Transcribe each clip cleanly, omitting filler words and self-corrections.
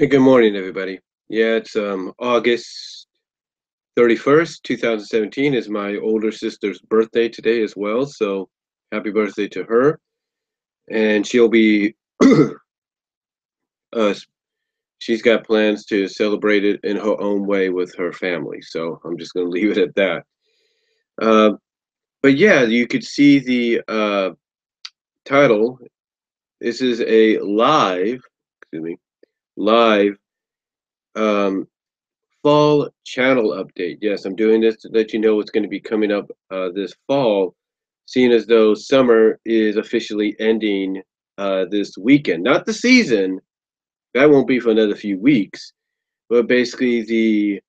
Hey, good morning, everybody. Yeah, it's August 31st, 2017 is my older sister's birthday today as well. So happy birthday to her. And she'll be uh she's got plans to celebrate it in her own way with her family. So I'm just gonna leave it at that. Uh, but yeah, you could see the title. This is a excuse me, live um fall channel update. Yes, I'm doing this to let you know what's going to be coming up this fall, seeing as though summer is officially ending this weekend. Not the season, that won't be for another few weeks, but basically the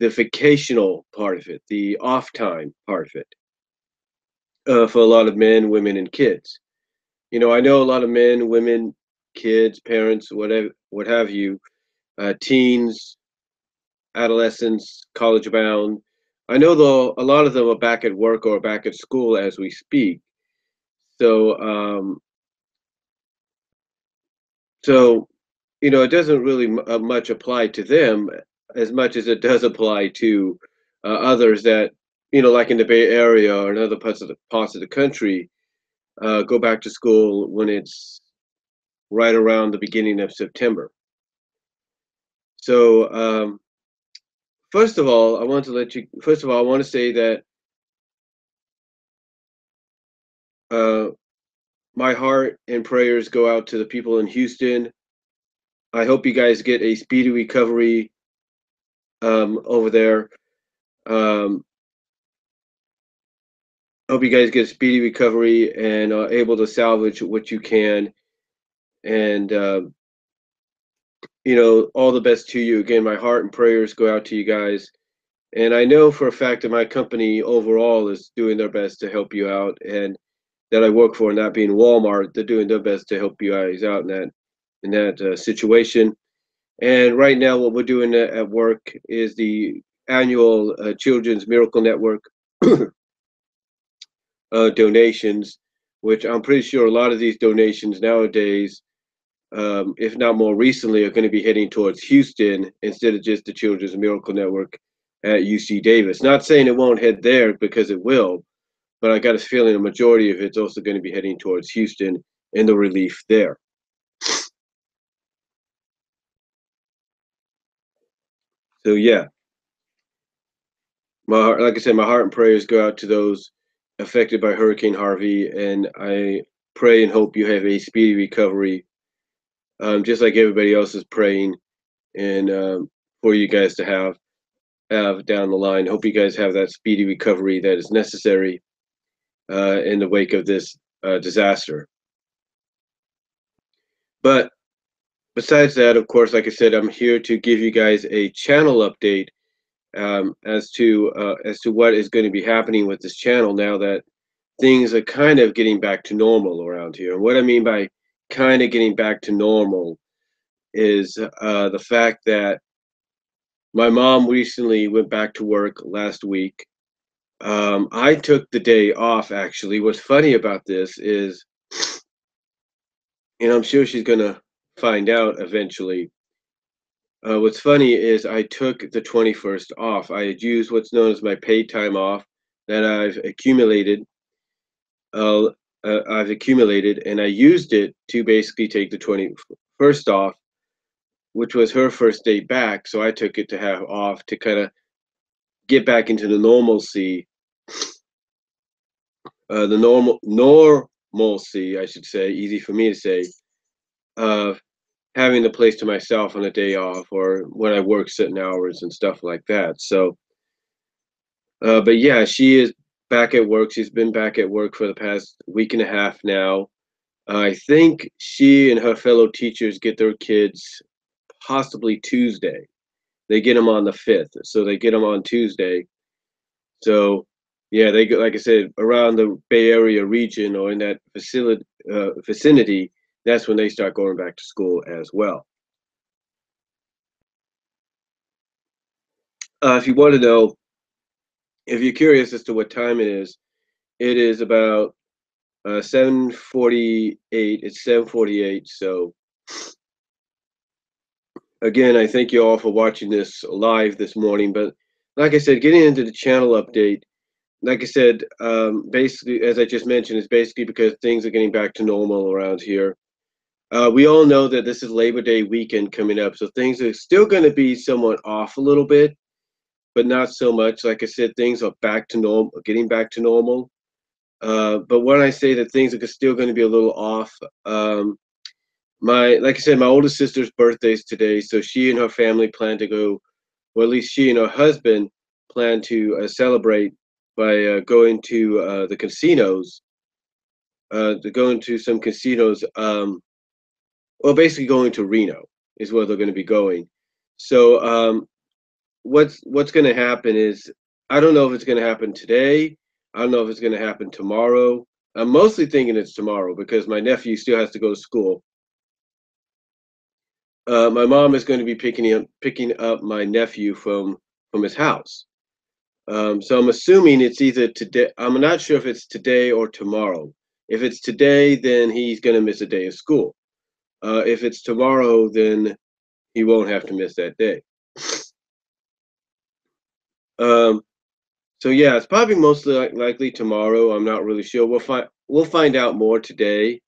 vacational part of it, the off time part of it, for a lot of men, women, and kids. You know, I know a lot of men, women, kids, parents, whatever, what have you, teens, adolescents, college bound. I know though a lot of them are back at work or back at school as we speak. So, so it doesn't really much apply to them as much as it does apply to others that like in the Bay Area or in other parts of the country, go back to school when it's right around the beginning of September. So, first of all, I want to let you. First of all, I want to say that uh, my heart and prayers go out to the people in Houston. I hope you guys get a speedy recovery over there. Um, hope you guys get a speedy recovery and are able to salvage what you can. And all the best to you. Again, my heart and prayers go out to you guys. And I know for a fact that my company overall is doing their best to help you out, and that I work for, not being Walmart, they're doing their best to help you guys out in that situation. And right now, what we're doing at work is the annual Children's Miracle Network donations, which I'm pretty sure a lot of these donations nowadays, if not more recently, are going to be heading towards Houston instead of just the Children's Miracle Network at UC Davis. Not saying it won't head there because it will, but I got a feeling a majority of it's also going to be heading towards Houston and the relief there. So yeah, like I said, my heart and prayers go out to those affected by Hurricane Harvey, and I pray and hope you have a speedy recovery, just like everybody else is praying and for you guys to have down the line. Hope you guys have that speedy recovery that is necessary in the wake of this disaster. But besides that, of course, like I said, I'm here to give you guys a channel update as to what is going to be happening with this channel now that things are kind of getting back to normal around here. And what I mean by kind of getting back to normal is the fact that my mom recently went back to work last week. I took the day off, actually. What's funny about this is, and I'm sure she's going to find out eventually. What's funny is I took the 21st off. I had used what's known as my paid time off that uh, I've accumulated, and I used it to basically take the 21st off, which was her first day back. So I took it to have off to kind of get back into the normalcy, the normalcy, I should say, easy for me to say, of having the place to myself on a day off or when I work certain hours and stuff like that. So, but yeah, she is back at work. She's been back at work for the past week and a half now. I think she and her fellow teachers get their kids possibly Tuesday. They get them on the 5th, so they get them on Tuesday. So, yeah, they go, like I said, around the Bay Area region or in that vicinity. That's when they start going back to school as well. If you want to know, if you're curious as to what time it is about 7:48. It's 7:48. So Again, I thank you all for watching this live this morning. But like I said, getting into the channel update, like I said, basically, as I just mentioned, is basically because things are getting back to normal around here. We all know that this is Labor Day weekend coming up, so things are still going to be somewhat off a little bit, but not so much. Like I said, things are back to normal, getting back to normal. But when I say that things are still going to be a little off, like I said, my oldest sister's birthday is today, so she and her family plan to go, or at least she and her husband plan to celebrate by going to the casinos, to going to some casinos. Well, basically going to Reno is where they're going to be going. So what's going to happen is I don't know if it's going to happen today. I don't know if it's going to happen tomorrow. I'm mostly thinking it's tomorrow because my nephew still has to go to school. My mom is going to be picking up my nephew from his house. So I'm assuming it's either today. I'm not sure if it's today or tomorrow. If it's today, then he's going to miss a day of school. If it's tomorrow, then he won't have to miss that day. Um, so yeah, it's probably mostly likely tomorrow. I'm not really sure. We'll find out more today.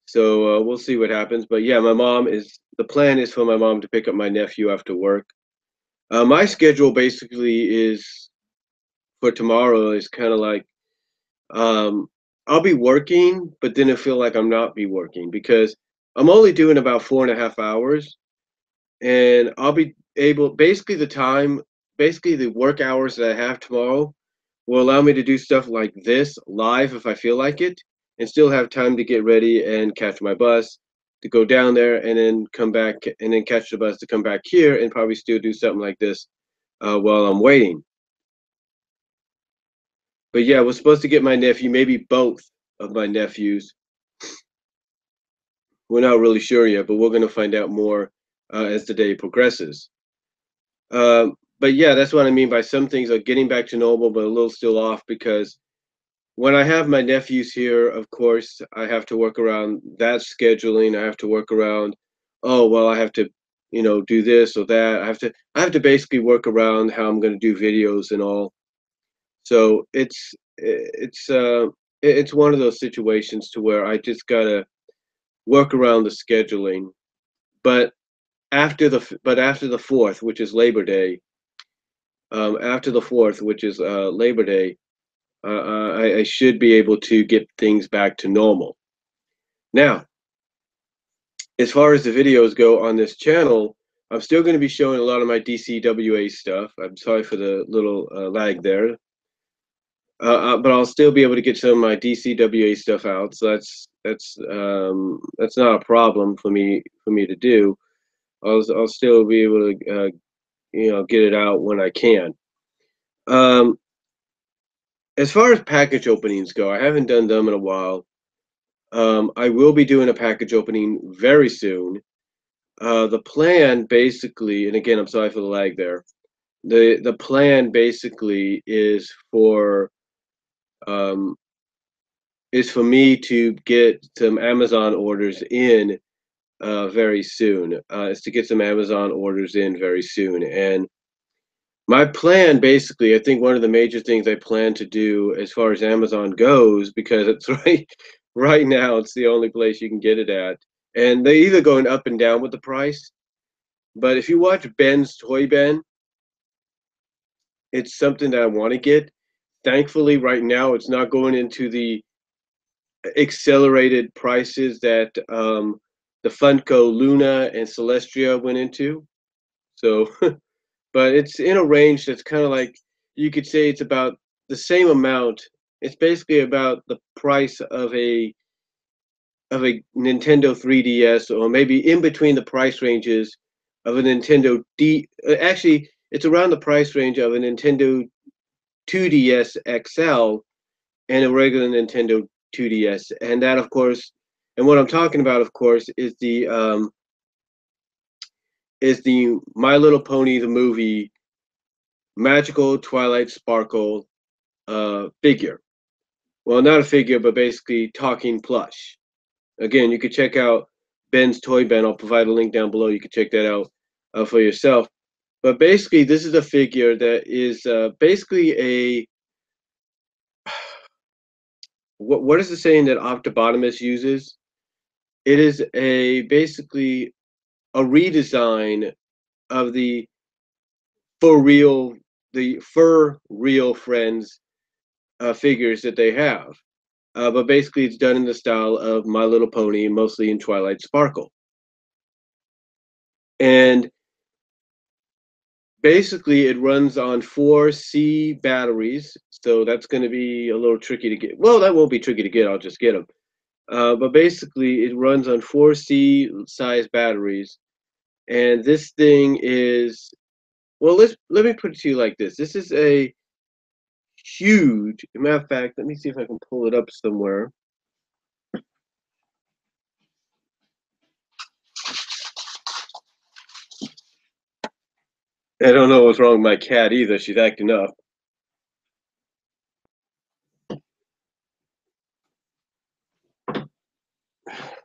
So we'll see what happens. But yeah, the plan is for my mom to pick up my nephew after work. My schedule basically is for tomorrow is kind of like um, I'll be working, but then I feel like I'm not be working because I'm only doing about 4.5 hours, and I'll be able basically the work hours that I have tomorrow will allow me to do stuff like this live if I feel like it, and still have time to get ready and catch my bus to go down there and then come back and then catch the bus to come back here and probably still do something like this while I'm waiting. But yeah, we're supposed to get my nephew, maybe both of my nephews. We're not really sure yet, but we're going to find out more as the day progresses. But yeah, that's what I mean by some things are getting back to normal, but a little still off because when I have my nephews here, of course, I have to work around that scheduling. I have to work around, oh, well, I have to, do this or that. I have to basically work around how I'm going to do videos and all. So it's one of those situations to where I just gotta work around the scheduling. But after the fourth, which is Labor Day, after the fourth, which is Labor Day, I should be able to get things back to normal. Now, as far as the videos go on this channel, I'm still going to be showing a lot of my DCWA stuff. I'm sorry for the little lag there. But I'll still be able to get some of my DCWA stuff out, so that's not a problem for me to do. I'll still be able to get it out when I can. Um, as far as package openings go, I haven't done them in a while. I will be doing a package opening very soon. The plan basically, and again, I'm sorry for the lag there. The plan basically um, is for me to get some Amazon orders in very soon. Is to get some Amazon orders in very soon. And my plan, basically, I think one of the major things I plan to do as far as Amazon goes, because it's right now, it's the only place you can get it at. And they either going up and down with the price. But if you watch Ben's Toy Ben, it's something that I want to get. Thankfully, right now, it's not going into the accelerated prices that the Funko Luna and Celestia went into. So, but it's in a range that's kind of like you could say it's about the same amount. It's basically about the price of a Nintendo 3DS, or maybe in between the price ranges of a Nintendo D. Actually, it's around the price range of a Nintendo 2DS XL and a regular Nintendo 2DS. And that, of course, and what I'm talking about, of course, is the My Little Pony the movie Magical Twilight Sparkle figure. Well, not a figure, but basically talking plush. Again, you could check out Ben's Toy Ben. I'll provide a link down below. You can check that out for yourself. But basically, this is a figure that is basically a what is the saying that Optibotimus uses? It is a basically a redesign of the fur real friends figures that they have. But basically, it's done in the style of My Little Pony, mostly in Twilight Sparkle. And basically, it runs on 4C batteries, so that's going to be a little tricky to get. Well, that won't be tricky to get. I'll just get them. But basically, it runs on 4C size batteries, and this thing is well. Let me put it to you like this. This is a huge. Matter of fact, let me see if I can pull it up somewhere. I don't know what's wrong with my cat either. She's acting up.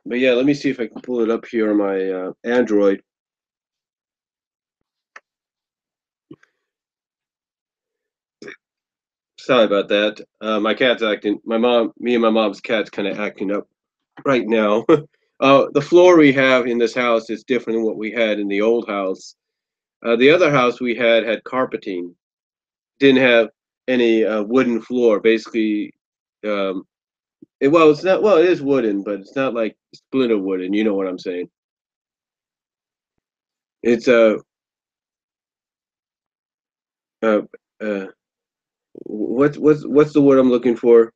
But yeah, let me see if I can pull it up here on my Android. Sorry about that. My cat's acting. Me and my mom's cat's kind of acting up right now. The floor we have in this house is different than what we had in the old house. The other house we had carpeting, didn't have any wooden floor. Basically, it's not. Well, it is wooden, but it's not like splinter wooden. You know what I'm saying? It's uh, uh what's the word I'm looking for?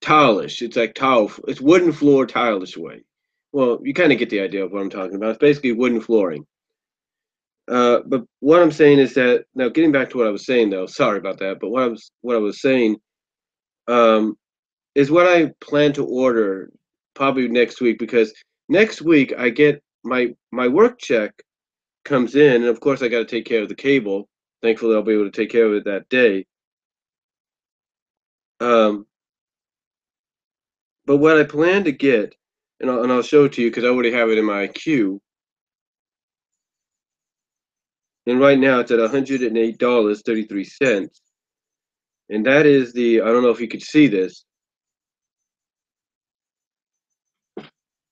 Tileish. It's like tile. It's wooden floor, tileish way. Well, you kind of get the idea of what I'm talking about. It's basically wooden flooring. But what I'm saying is that now getting back to what I was saying though, sorry about that. But what I was saying um, is what I plan to order probably next week because next week I get my work check comes in, and of course I got to take care of the cable. Thankfully, I'll be able to take care of it that day. Um, but what I plan to get, and I'll show it to you because I already have it in my queue. And right now it's at $108.33. And that is I don't know if you could see this.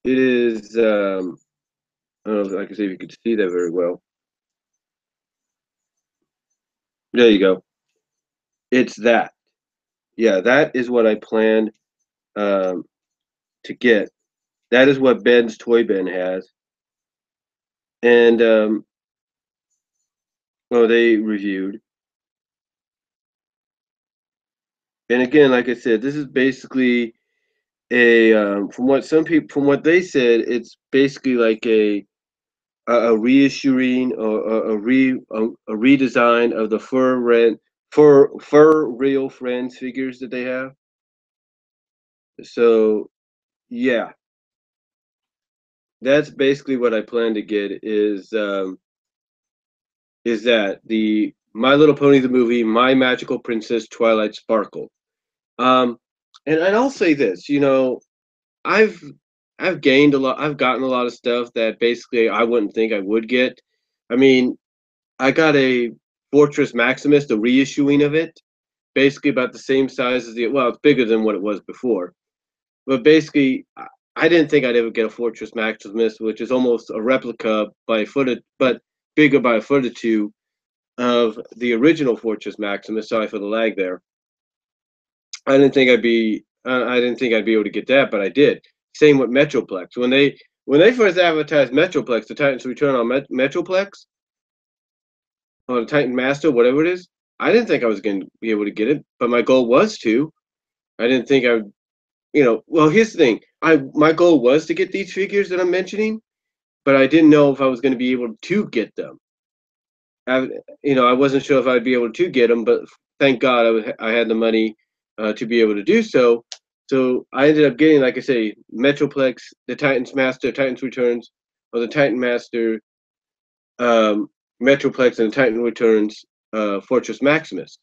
It is, I don't know if I can see if you could see that very well. There you go. It's that. Yeah, that is what I planned um, to get. That is what Ben's Toy Ben has. And, well, they reviewed. And again, like I said, this is basically from what they said, it's basically like a reissuing or a redesign of the fur real friends figures that they have. So yeah, that's basically what I plan to get is that the My Little Pony the movie, My Magical Princess Twilight Sparkle. Um, and I'll say this, I've I've gained a lot. I've gotten a lot of stuff that basically I wouldn't think I would get. I mean, I got a Fortress Maximus, the reissuing of it, basically about the same size as well, it's bigger than what it was before. But basically, I didn't think I'd ever get a Fortress Maximus, which is almost a replica by a foot, but bigger by a foot or two of the original Fortress Maximus. Sorry for the lag there. I didn't think I'd be able to get that, but I did. Same with Metroplex. When they first advertised Metroplex, the Titans Return on Metroplex, or the Titan Master, whatever it is, I didn't think I was going to be able to get it, but my goal was to. I didn't think I would, well, here's the thing. My goal was to get these figures that I'm mentioning, but I didn't know if I was going to be able to get them. I wasn't sure if I'd be able to get them, but thank God I had the money to be able to do so. So I ended up getting, like I say, Metroplex, the Titans Master, Titans Returns, or the Titan Master, Metroplex, and the Titan Returns Fortress Maximus.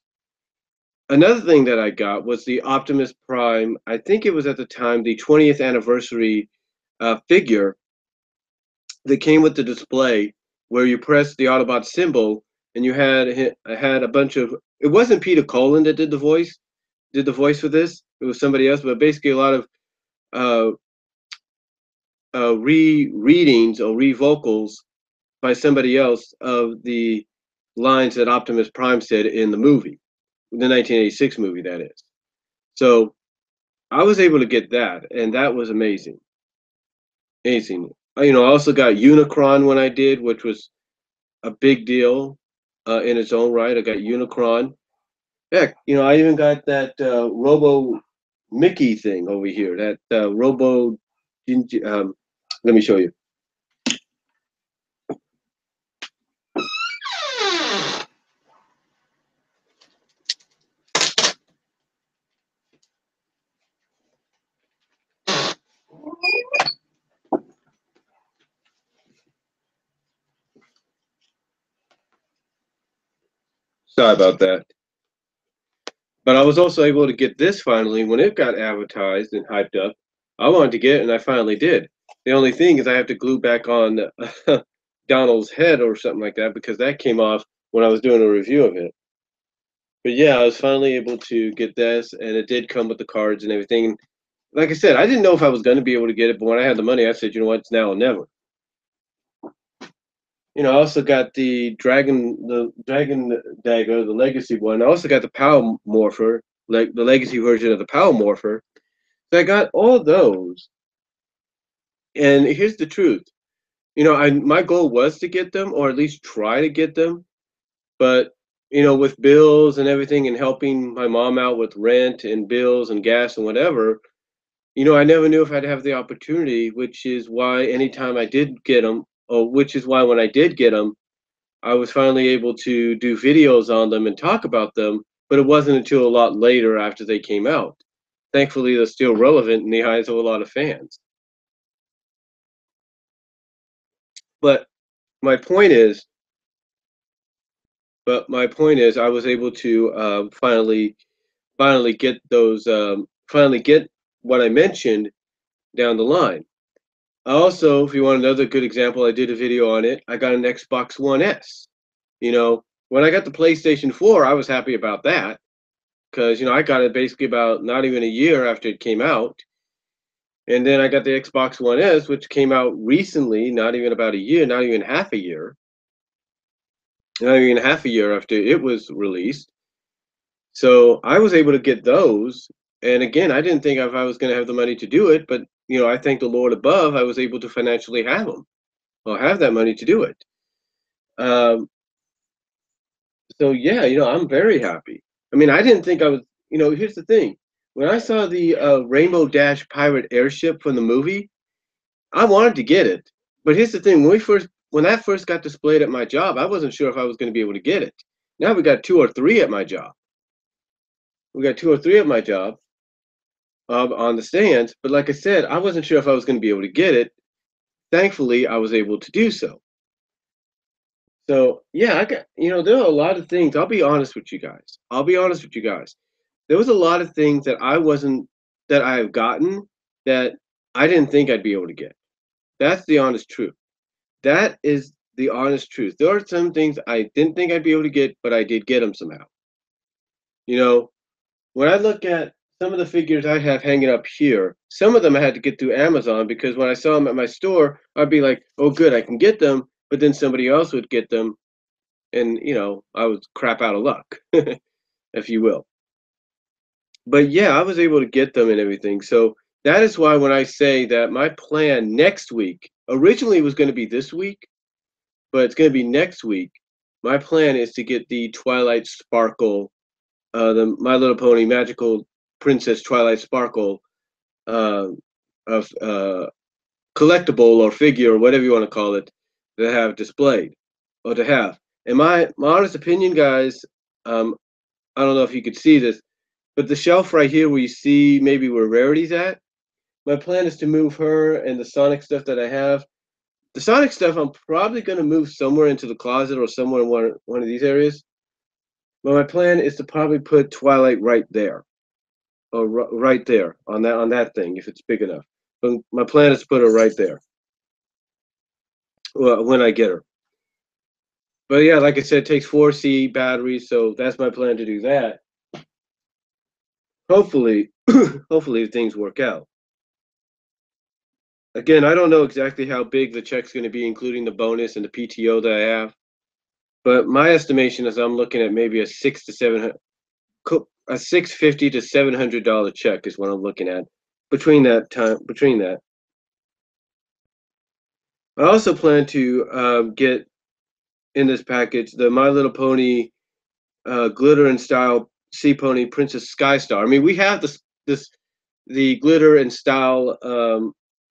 Another thing that I got was the Optimus Prime. I think it was at the time the 20th anniversary figure that came with the display where you press the Autobot symbol and you had a bunch of. It wasn't Peter Cullen that did the voice for this. It was somebody else, but basically a lot of uh, readings or re-vocals by somebody else of the lines that Optimus Prime said in the movie, the 1986 movie, that is. So I was able to get that, and that was amazing. Amazing. I also got Unicron when I did, which was a big deal in its own right. I got Unicron. Heck, I even got that Robo Mickey thing over here. That Robo. Let me show you. Sorry about that. But I was also able to get this finally when it got advertised and hyped up. I wanted to get it, and I finally did. The only thing is I have to glue back on Donald's head or something like that because that came off when I was doing a review of it. But yeah, I was finally able to get this, and it did come with the cards and everything. Like I said, I didn't know if I was going to be able to get it, but when I had the money, I said, you know what, it's now or never. I also got the dragon dagger, the legacy one. I also got the power morpher, like the legacy version of the power morpher. So I got all those. And here's the truth. I my goal was to get them, or at least try to get them. But with bills and everything, and helping my mom out with rent and bills and gas and whatever, I never knew if I'd have the opportunity. Which is why anytime I did get them, or which is why when I did get them, I was finally able to do videos on them and talk about them, but it wasn't until a lot later after they came out. Thankfully, they're still relevant in the eyes of a lot of fans. But my point is, I was able to finally get those, finally get what I mentioned down the line. Also, if you want another good example, I did a video on it. I got an Xbox One S. When I got the PlayStation 4, I was happy about that because I got it basically about not even a year after it came out, and then I got the Xbox One S, which came out recently, not even about a year, not even half a year, not even half a year after it was released. So I was able to get those, and again, I didn't think if I was going to have the money to do it, but I thank the Lord above, I was able to financially have them, or have that money to do it. Um, so yeah, I'm very happy. I mean, I didn't think I was. Here's the thing: when I saw the Rainbow Dash pirate airship from the movie, I wanted to get it. But here's the thing: when that first got displayed at my job, I wasn't sure if I was going to be able to get it. Now we got two or three at my job. We got two or three at my job on the stands. But like I said, I wasn't sure if I was going to be able to get it. Thankfully, I was able to do so. So yeah, I got there are a lot of things. I'll be honest with you guys. I'll be honest with you guys. There was a lot of things that I have gotten that I didn't think I'd be able to get. That's the honest truth. That is the honest truth. There are some things I didn't think I'd be able to get, but I did get them somehow. You know, when I look at some of the figures I have hanging up here, some of them I had to get through Amazon because when I saw them at my store, I'd be like, "Oh, good, I can get them," but then somebody else would get them, and I was crap out of luck, if you will. But yeah, I was able to get them and everything. So that is why when I say that my plan next week originally was going to be this week, but it's going to be next week. My plan is to get the Twilight Sparkle, the My Little Pony Magical Princess Twilight Sparkle uh, of collectible or figure or whatever you want to call it to have displayed or to have. In my honest opinion, guys, I don't know if you could see this, but the shelf right here where you see maybe where Rarity's at, my plan is to move her and the Sonic stuff that I have. The Sonic stuff I'm probably going to move somewhere into the closet or somewhere in one of these areas. But my plan is to probably put Twilight right there, or right there on that thing if it's big enough. But my plan is to put her right there, well, when I get her. But yeah, like I said, it takes 4C batteries, so that's my plan to do that. Hopefully, hopefully things work out. Again, I don't know exactly how big the check's going to be, including the bonus and the PTO that I have. But my estimation is I'm looking at maybe a 650 to $700 check is what I'm looking at between that time. Between that, I also plan to get in this package the My Little Pony glitter and style Sea Pony Princess Skystar. I mean, we have the glitter and style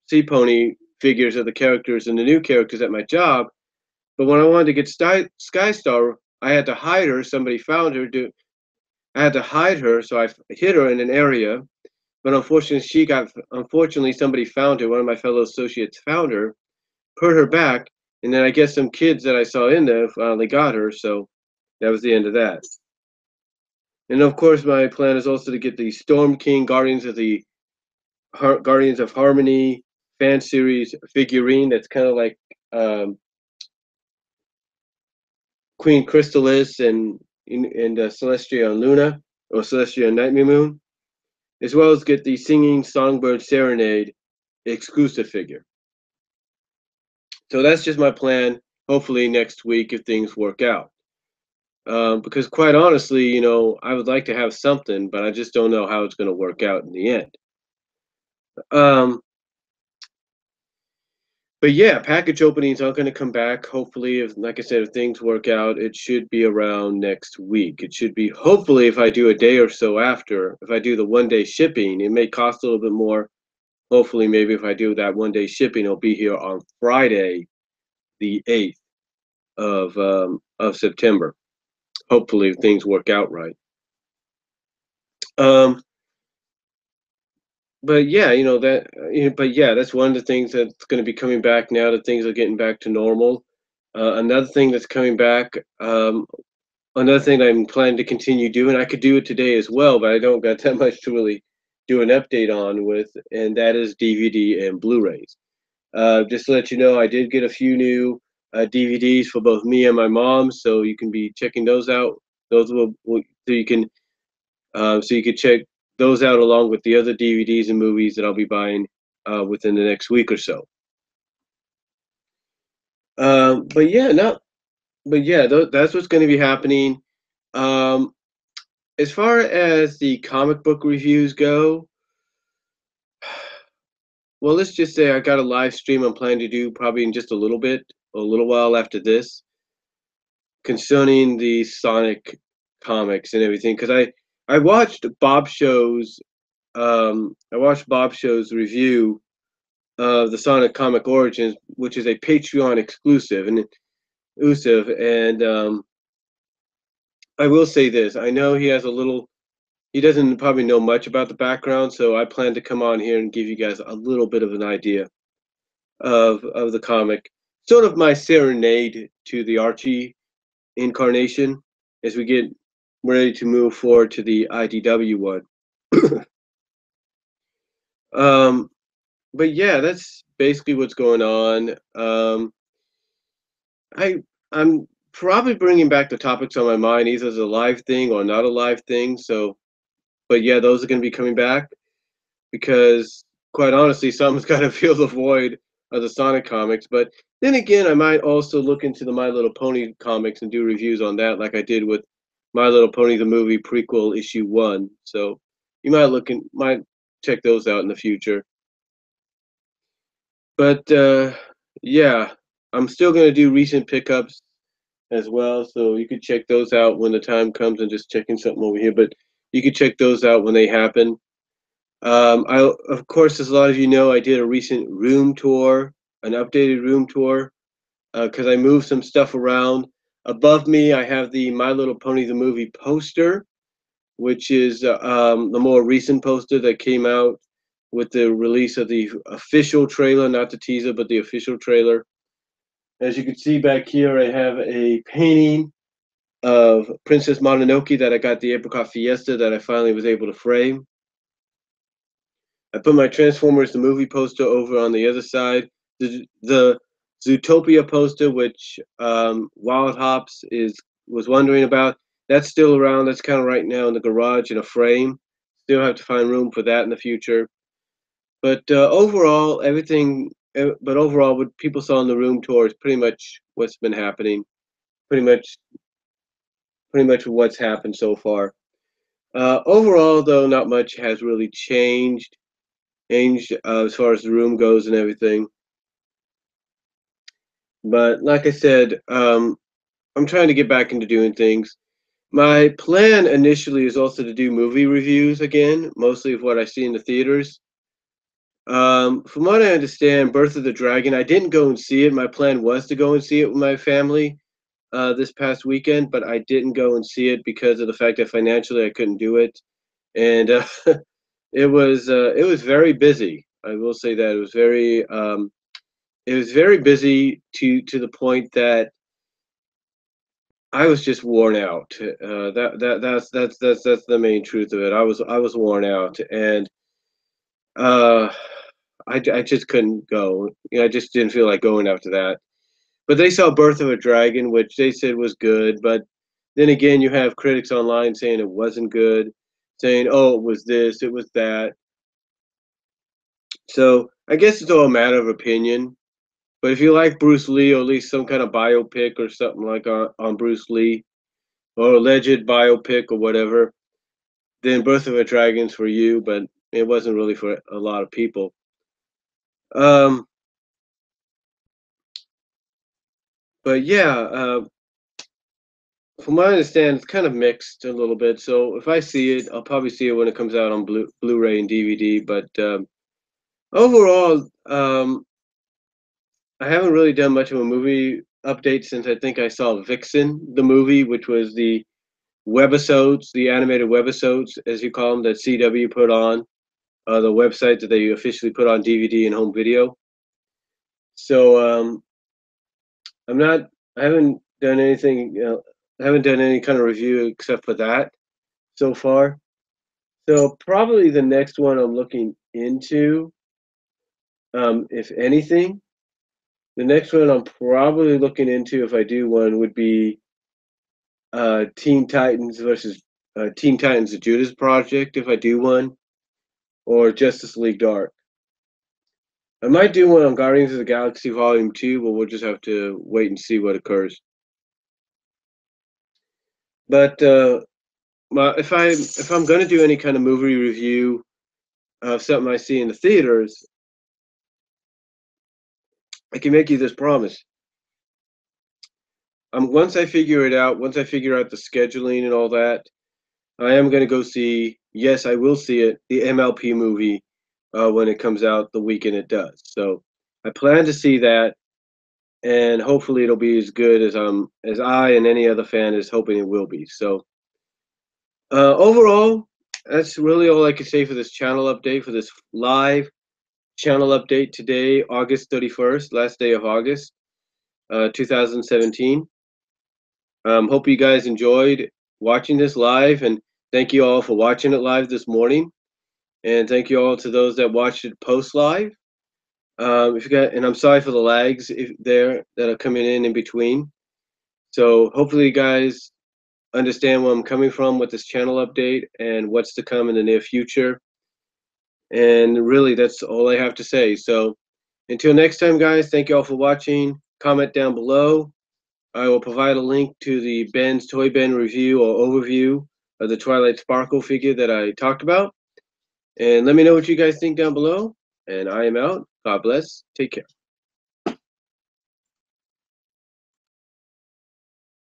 Sea Pony figures of the characters and the new characters at my job. But when I wanted to get Skystar, I had to hide her. Somebody found her. I had to hide her, so I hid her in an area. But unfortunately somebody found her. One of my fellow associates found her, put her back, and then I guess some kids that I saw in there finally got her. So that was the end of that. And of course, my plan is also to get the Storm King Guardians of Harmony fan series figurine. That's kind of like um, Queen Crystalis and Celestia and Luna, or Celestia and Nightmare Moon, as well as get the Singing Songbird Serenade exclusive figure. So that's just my plan. Hopefully next week if things work out. Because quite honestly, I would like to have something, but I just don't know how it's going to work out in the end. Um, but yeah, package openings are going to come back. Hopefully, if, like I said, if things work out, it should be around next week. It should be, hopefully, if I do a day or so after, if I do the 1 day shipping, it may cost a little bit more. Hopefully, maybe if I do that 1 day shipping, it'll be here on Friday, the 8th of September. Hopefully, things work out right. Um, but yeah, but yeah, that's one of the things that's going to be coming back now that things are getting back to normal. Another thing that's coming back, another thing I'm planning to continue doing, I could do it today as well, but I don't got that much to really do an update on with, and that is DVD and Blu-rays. Just to let you know, I did get a few new DVDs for both me and my mom, so you can be checking those out. Those so you can check those out along with the other DVDs and movies that I'll be buying within the next week or so. But yeah, no, but yeah, that's what's going to be happening. Um, as far as the comic book reviews go, well, let's just say I got a live stream I'm planning to do probably in just a little while after this, concerning the Sonic comics and everything. Because I watched Bob Show's review of the Sonic Comic Origins, which is a Patreon exclusive. And I will say this: I know he has a little. He doesn't probably know much about the background, so I plan to come on here and give you guys a little bit of an idea of the comic, sort of my serenade to the Archie incarnation as we get ready to move forward to the IDW one. um, but yeah, that's basically what's going on. I I'm probably bringing back the topics on my mind, either as a live thing or not a live thing. So, but yeah, those are going to be coming back because, quite honestly, someone's got to fill the void of the Sonic comics. But then again, I might also look into the My Little Pony comics and do reviews on that, like I did with My Little Pony the movie prequel issue 1. So you might check those out in the future. But yeah, I'm still going to do recent pickups as well. So you could check those out when the time comes. And just checking something over here, but you could check those out when they happen. Of course, as a lot of you know, I did a recent room tour, an updated room tour, because I moved some stuff around. Above me, I have the My Little Pony the movie poster, which is the more recent poster that came out with the release of the official trailer, not the teaser, but the official trailer. As you can see back here, I have a painting of Princess Mononoke that I got the Apricot Fiesta that I finally was able to frame. I put my Transformers the movie poster over on the other side. The Zootopia poster, which Wild Hops was wondering about, that's still around. That's kind of right now in the garage in a frame. Still have to find room for that in the future. But overall, But overall, what people saw in the room tour is pretty much what's been happening. Pretty much, pretty much what's happened so far. Overall, though, not much has really changed as far as the room goes and everything. But like I said, I'm trying to get back into doing things. My plan initially is also to do movie reviews again, mostly of what I see in the theaters. From what I understand, Birth of the Dragon, I didn't go and see it. My plan was to go and see it with my family this past weekend, but I didn't go and see it because of the fact that financially I couldn't do it, and it was very busy. I will say that it was very busy to the point that I was just worn out. That's the main truth of it. I was worn out, and uh, I just couldn't go. You know, I just didn't feel like going after that. But they saw Birth of a Dragon, which they said was good. But then again, you have critics online saying it wasn't good, saying, "Oh, it was this, it was that." So I guess it's all a matter of opinion. But if you like Bruce Lee, or at least some kind of biopic or something like on Bruce Lee, or alleged biopic or whatever, then Birth of a Dragon's for you. But it wasn't really for a lot of people. Um, but yeah, from what I understand, it's kind of mixed a little bit. So if I see it, I'll probably see it when it comes out on Blu-ray and DVD. But overall, I haven't really done much of a movie update since I think I saw Vixen, the movie, which was the webisodes, the animated webisodes, as you call them, that CW put on the website that they officially put on DVD and home video. So I'm not, I haven't done anything, I haven't done any kind of review except for that so far. So probably the next one I'm looking into, if anything, the next one I'm probably looking into, if I do one, would be Teen Titans versus Teen Titans: The Judas Project, if I do one, or Justice League Dark. I might do one on Guardians of the Galaxy Volume 2, but we'll just have to wait and see what occurs. But if I'm gonna do any kind of movie review of something I see in the theaters, I can make you this promise. Once I figure it out, once I figure out the scheduling and all that, I am gonna go see. Yes, I will see it. The MLP movie when it comes out the weekend it does. So I plan to see that, and hopefully it'll be as good as I and any other fan is hoping it will be. So overall, that's really all I can say for this channel update, for this live channel update today, August 31st, last day of August, 2017. Hope you guys enjoyed watching this live, and thank you all for watching it live this morning. And thank you all to those that watched it post live. If you got, and I'm sorry for the lags there that are coming in between. So hopefully you guys understand where I'm coming from with this channel update and what's to come in the near future. And really, that's all I have to say. So until next time, guys, thank you all for watching. Comment down below. I will provide a link to the Ben's Toy Ben review or overview of the Twilight Sparkle figure that I talked about. And let me know what you guys think down below. And I am out. God bless. Take care.